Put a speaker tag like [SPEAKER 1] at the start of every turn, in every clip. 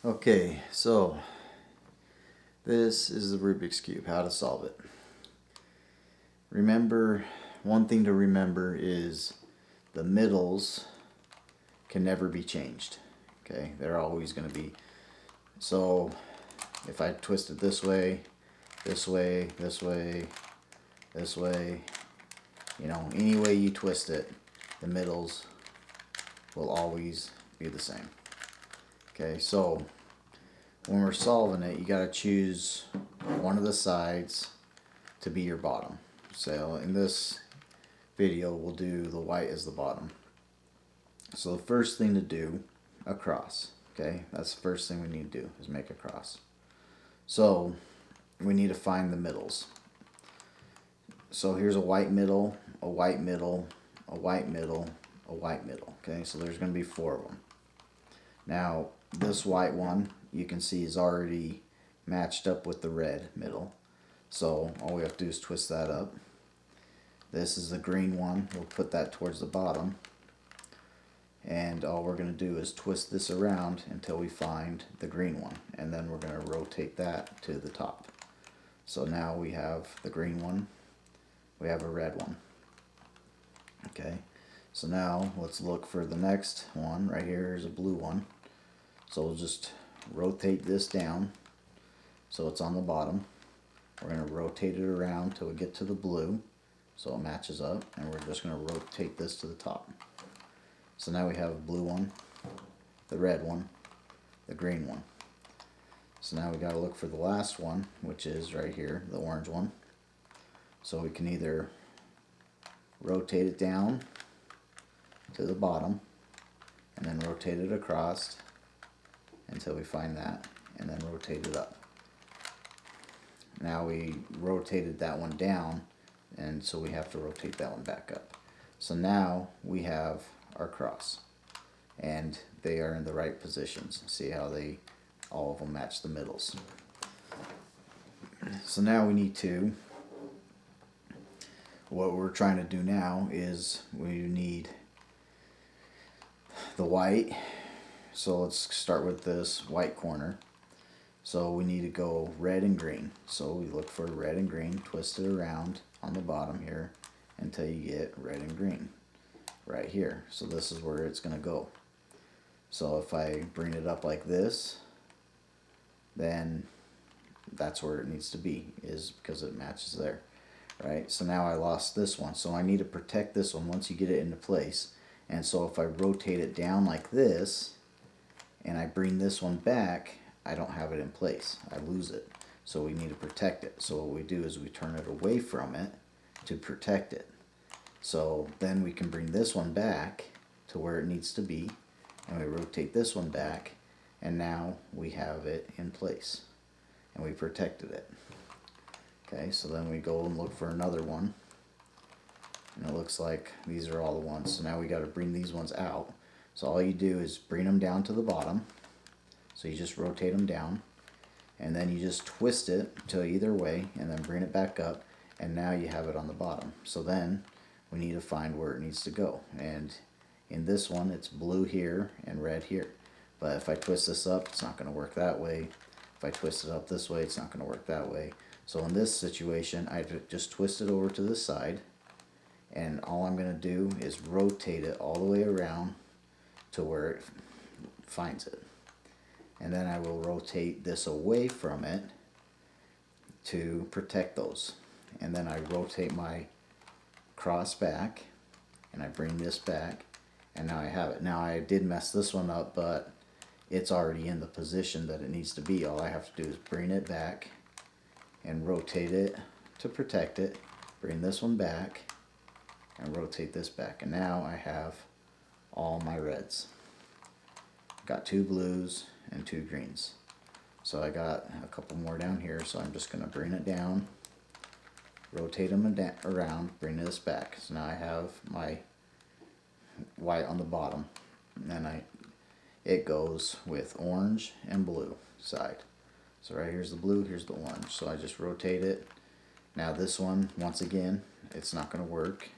[SPEAKER 1] Okay, so this is the Rubik's Cube, how to solve it. Remember, one thing to remember is the middles can never be changed. Okay, they're always going to be. So if I twist it this way, this way, this way, this way, any way you twist it, the middles will always be the same. Okay, so when we're solving it, you got to choose one of the sides to be your bottom. So in this video, we'll do the white as the bottom. So the first thing to do, a cross. Okay, that's the first thing we need to do is make a cross. So we need to find the middles. So here's a white middle, a white middle, a white middle, a white middle. Okay, so there's going to be 4 of them. Now this white one you can see is already matched up with the red middle. So all we have to do is twist that up. This is the green one. We'll put that towards the bottom. And all we're going to do is twist this around until we find the green one. And then we're going to rotate that to the top. So now we have the green one. We have a red one. Okay. So now let's look for the next one. Right here is a blue one. So we'll just rotate this down so it's on the bottom. We're going to rotate it around till we get to the blue so it matches up, and we're just going to rotate this to the top. So now we have a blue one, the red one, the green one. So now we got to look for the last one, which is right here, the orange one. So we can either rotate it down to the bottom and then rotate it across until we find that, and then rotate it up. Now we rotated that one down, and so we have to rotate that one back up. So now we have our cross, and they are in the right positions. See how they all of them match the middles. So now we need to, what we're trying to do now is we need the white. So let's start with this white corner. So we need to go red and green. So we look for red and green, twist it around on the bottom here until you get red and green right here. So this is where it's going to go. So if I bring it up like this, then that's where it needs to be, is because it matches there. Right? So now I lost this one. So I need to protect this one once you get it into place. And so if I rotate it down like this and I bring this one back, I don't have it in place. I lose it. So we need to protect it. So what we do is we turn it away from it to protect it. So then we can bring this one back to where it needs to be, and we rotate this one back, and now we have it in place and we protected it. Okay, so then we go and look for another one, and it looks like these are all the ones. So now we got to bring these ones out. So all you do is bring them down to the bottom. So you just rotate them down, and then you just twist it to either way, and then bring it back up, and now you have it on the bottom. So then we need to find where it needs to go. And in this one, it's blue here and red here. But if I twist this up, it's not going to work that way. If I twist it up this way, it's not going to work that way. So in this situation, I just twist it over to the side, and all I'm going to do is rotate it all the way around to where it finds it. And then I will rotate this away from it to protect those. And then I rotate my cross back, and I bring this back, and now I have it. Now I did mess this one up, but it's already in the position that it needs to be. All I have to do is bring it back and rotate it to protect it, bring this one back, and rotate this back. And now I have all my reds. Got 2 blues and 2 greens. So I got a couple more down here, so I'm just going to bring it down, rotate them around, bring this back. So now I have my white on the bottom, and then it goes with orange and blue side. So right here's the blue, here's the orange. So I just rotate it. Now this one, once again, it's not going to work,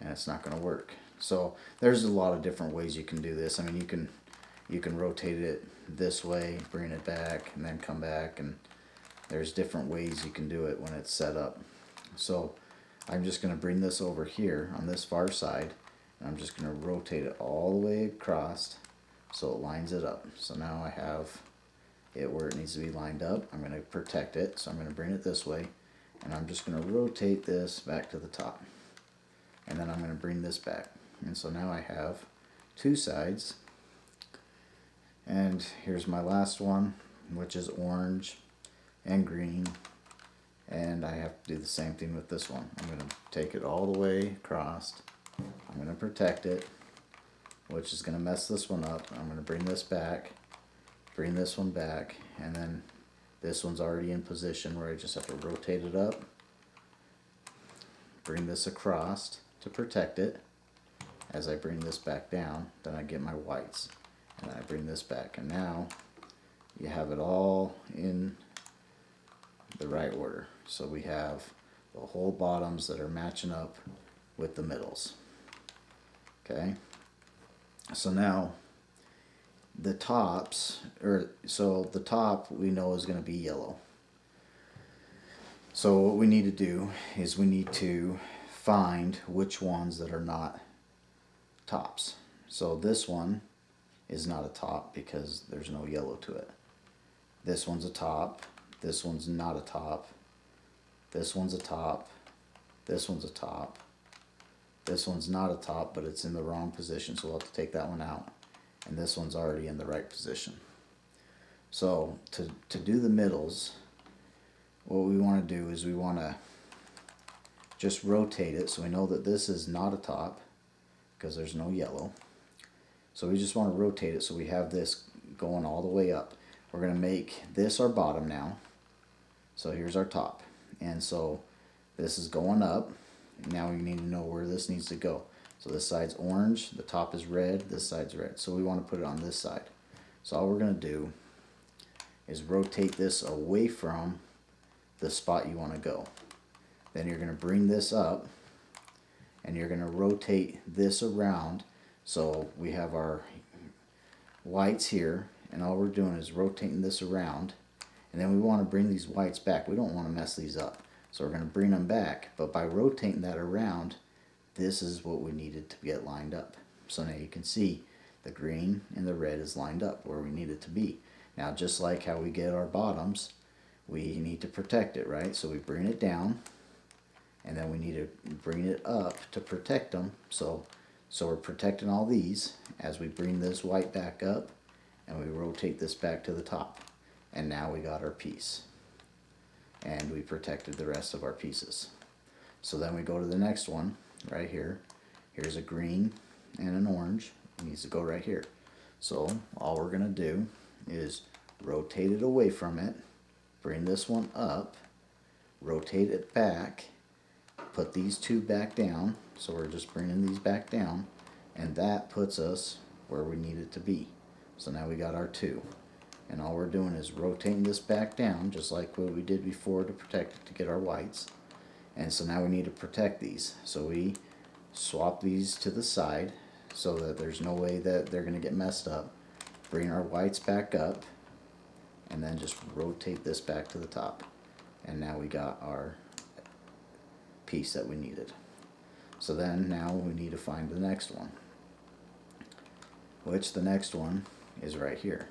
[SPEAKER 1] and it's not going to work. So there's a lot of different ways you can do this. I mean, you can You can rotate it this way, bring it back, and then come back, and there's different ways you can do it when it's set up. So I'm just going to bring this over here on this far side, and I'm just going to rotate it all the way across so it lines it up. So now I have it where it needs to be lined up. I'm going to protect it, so I'm going to bring it this way, and I'm just going to rotate this back to the top, and then I'm going to bring this back. And so now I have two sides. And here's my last one, which is orange and green, and I have to do the same thing with this one. I'm going to take it all the way across. I'm going to protect it, which is going to mess this one up. I'm going to bring this back, bring this one back, and then this one's already in position where I just have to rotate it up, bring this across to protect it. As I bring this back down, then I get my whites, and I bring this back, and now you have it all in the right order. So we have the whole bottoms that are matching up with the middles. Okay, so now the tops, so the top we know is going to be yellow. So what we need to do is we need to find which ones that are not tops. So this one is not a top because there's no yellow to it. This one's a top. This one's not a top. This one's a top. This one's a top. This one's not a top, but it's in the wrong position, so we'll have to take that one out. And this one's already in the right position. So to do the middles, what we want to do is we want to just rotate it so we know that this is not a top because there's no yellow. So we just want to rotate it so we have this going all the way up. We're going to make this our bottom now. So here's our top. And so this is going up. Now we need to know where this needs to go. So this side's orange, the top is red, this side's red. So we want to put it on this side. So all we're going to do is rotate this away from the spot you want to go. Then you're going to bring this up and you're going to rotate this around. So we have our whites here, and all we're doing is rotating this around, and then we want to bring these whites back. We don't want to mess these up, so we're going to bring them back, but by rotating that around, this is what we needed to get lined up. So now you can see the green and the red is lined up where we need it to be. Now just like how we get our bottoms, we need to protect it, right? So we bring it down, and then we need to bring it up to protect them. So we're protecting all these as we bring this white back up and we rotate this back to the top. And now we got our piece. And we protected the rest of our pieces. So then we go to the next one right here. Here's a green and an orange. It needs to go right here. So all we're going to do is rotate it away from it, bring this one up, rotate it back, put these two back down. So we're just bringing these back down, and that puts us where we need it to be. So now we got our two, and all we're doing is rotating this back down just like what we did before to protect it, to get our whites. And so now we need to protect these, so we swap these to the side so that there's no way that they're going to get messed up. Bring our whites back up, and then just rotate this back to the top, and now we got our piece that we needed. So then now we need to find the next one, which the next one is right here.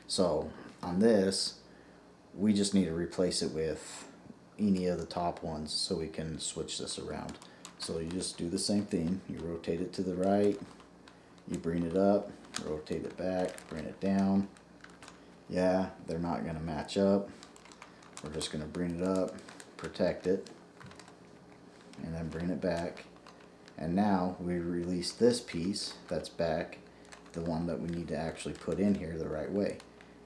[SPEAKER 1] So on this, we just need to replace it with any of the top ones so we can switch this around. So you just do the same thing. You rotate it to the right, you bring it up, rotate it back, bring it down. Yeah, they're not going to match up. We're just going to bring it up, protect it, and then bring it back. And now we release this piece that's back, the one that we need to actually put in here the right way.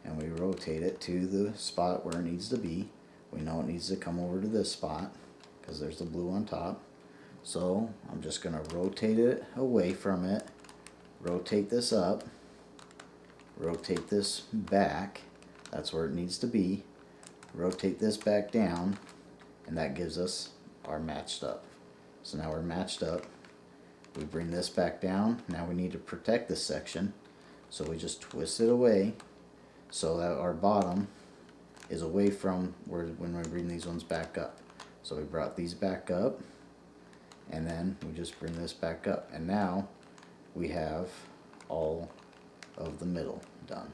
[SPEAKER 1] And we rotate it to the spot where it needs to be. We know it needs to come over to this spot because there's the blue on top. So I'm just going to rotate it away from it, rotate this up, rotate this back, that's where it needs to be, rotate this back down, and that gives us our matched up. So now we're matched up. We bring this back down. Now we need to protect this section. So we just twist it away so that our bottom is away from where when we bring these ones back up. So we brought these back up, and then we just bring this back up, and now we have all of the middle done.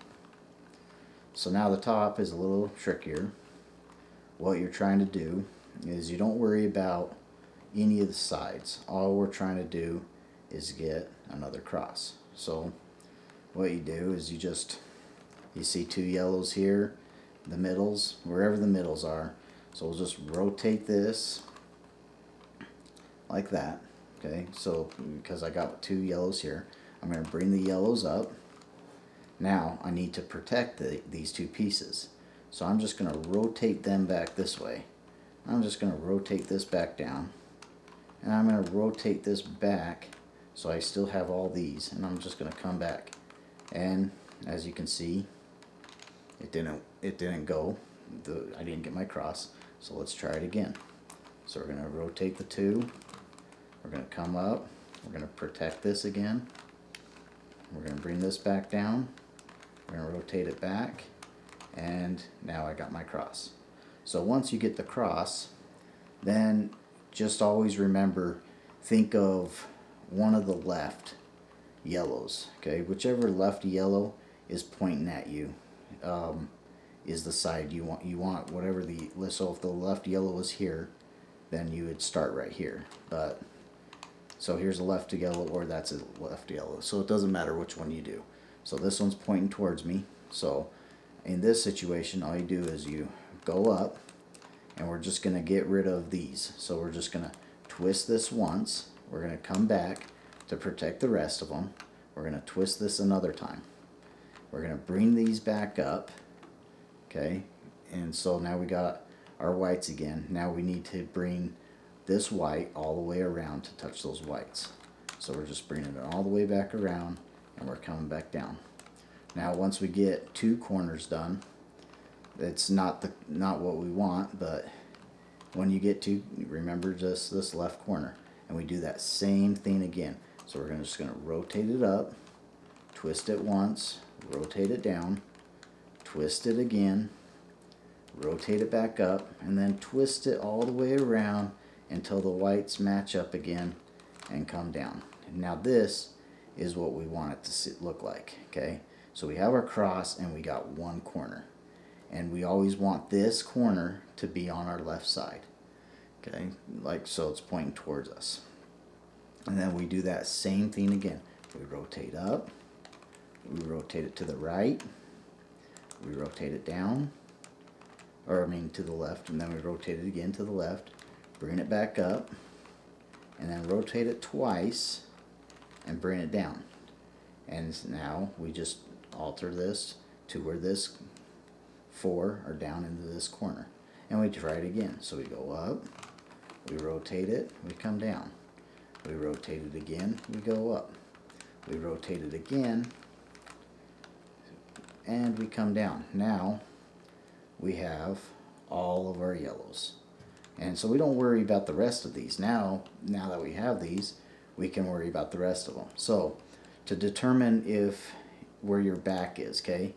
[SPEAKER 1] So now the top is a little trickier. What you're trying to do is you don't worry about any of the sides. All we're trying to do is get another cross. So what you do is you see two yellows here, the middles, wherever the middles are. So we'll just rotate this like that. Okay, so because I got two yellows here, I'm going to bring the yellows up. Now I need to protect these two pieces. So I'm just going to rotate them back this way. I'm just going to rotate this back down. And I'm going to rotate this back so I still have all these. And I'm just going to come back. And as you can see, it didn't go. I didn't get my cross. So let's try it again. So we're going to rotate the two. We're going to come up. We're going to protect this again. We're going to bring this back down. We're going to rotate it back. And now I got my cross. So once you get the cross, then just always remember, think of one of the left yellows. Okay, whichever left yellow is pointing at you is the side you want. You want whatever the, so if the left yellow is here, then you would start right here. But so here's a left yellow, or that's a left yellow. So it doesn't matter which one you do. So this one's pointing towards me. So in this situation, all you do is you go up, and we're just going to get rid of these. So we're just going to twist this once. We're going to come back to protect the rest of them. We're going to twist this another time. We're going to bring these back up. Okay, and so now we got our whites again. Now we need to bring this white all the way around to touch those whites. So we're just bringing it all the way back around, and we're coming back down. Now once we get two corners done, it's not what we want, but when you get to, remember just this left corner, and we do that same thing again. So we're just going to rotate it up, twist it once, rotate it down, twist it again, rotate it back up, and then twist it all the way around until the whites match up again and come down. And now this is what we want it to look like. Okay, so we have our cross and we got one corner, and we always want this corner to be on our left side. Okay, like so it's pointing towards us. And then we do that same thing again. We rotate up, we rotate it to the right, we rotate it down, or I mean to the left, and then we rotate it again to the left, bring it back up, and then rotate it twice and bring it down. And now we just alter this to where this four are down into this corner, and we try it again. So we go up, we rotate it, we come down, we rotate it again, we go up, we rotate it again, and we come down. Now we have all of our yellows, and so we don't worry about the rest of these. Now that we have these, we can worry about the rest of them. So to determine where your back is, okay,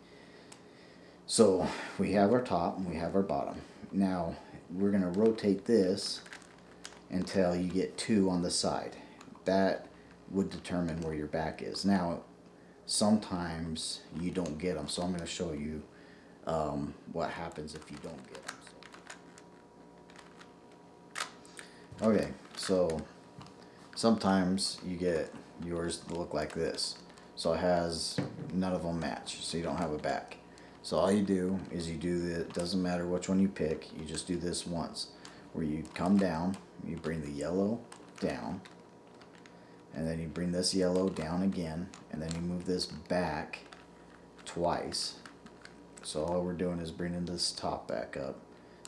[SPEAKER 1] so we have our top and we have our bottom. Now we're going to rotate this until you get two on the side. That would determine where your back is. Now sometimes you don't get them, so I'm going to show you what happens if you don't get them. Okay, so sometimes you get yours to look like this. So it has, none of them match, so you don't have a back. So all you do is you do the, it doesn't matter which one you pick, you just do this once, where you come down, you bring the yellow down, and then you bring this yellow down again, and then you move this back twice. So all we're doing is bringing this top back up,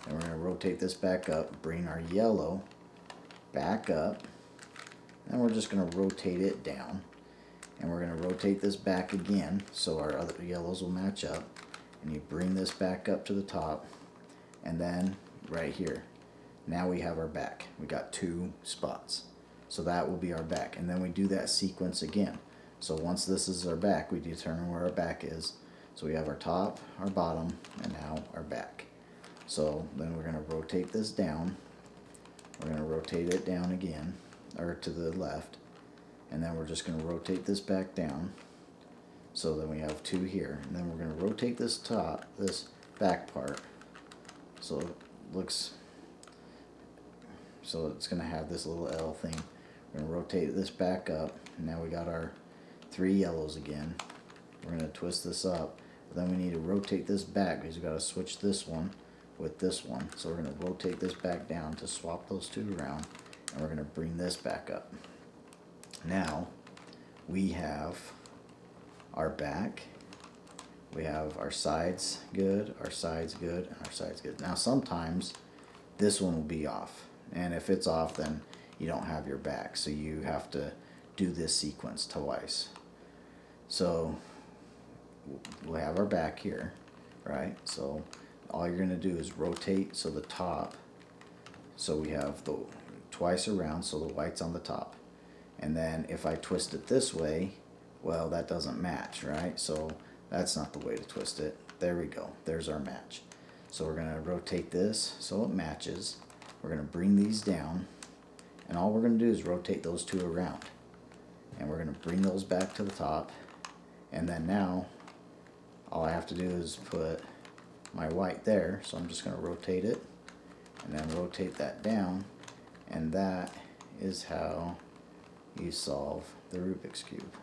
[SPEAKER 1] and we're going to rotate this back up, bring our yellow back up, and we're just going to rotate it down, and we're going to rotate this back again so our other yellows will match up, and you bring this back up to the top, and then right here, now we have our back. We got two spots, so that will be our back, and then we do that sequence again. So once this is our back, we determine where our back is. So we have our top, our bottom, and now our back. So then we're going to rotate this down. We're going to rotate it down again, or to the left. And then we're just going to rotate this back down. So then we have two here. And then we're going to rotate this back part. So it looks, so it's going to have this little L thing. We're going to rotate this back up. And now we got our 3 yellows again. We're going to twist this up. But then we need to rotate this back because we've got to switch this one with this one. So we're going to rotate this back down to swap those two around. And we're going to bring this back up. Now we have our back. We have our sides good, our sides good, and our sides good. Now sometimes this one will be off. And if it's off, then you don't have your back. So you have to do this sequence twice. So we'll have our back here, right? So all you're going to do is rotate so the top, so we have the twice around, so the white's on the top. And then if I twist it this way, well, that doesn't match, right? So that's not the way to twist it. There we go. There's our match. So we're going to rotate this so it matches. We're going to bring these down. And all we're going to do is rotate those two around. And we're going to bring those back to the top. And then now, all I have to do is put my white there. So I'm just going to rotate it. And then rotate that down. And that is how you solve the Rubik's Cube.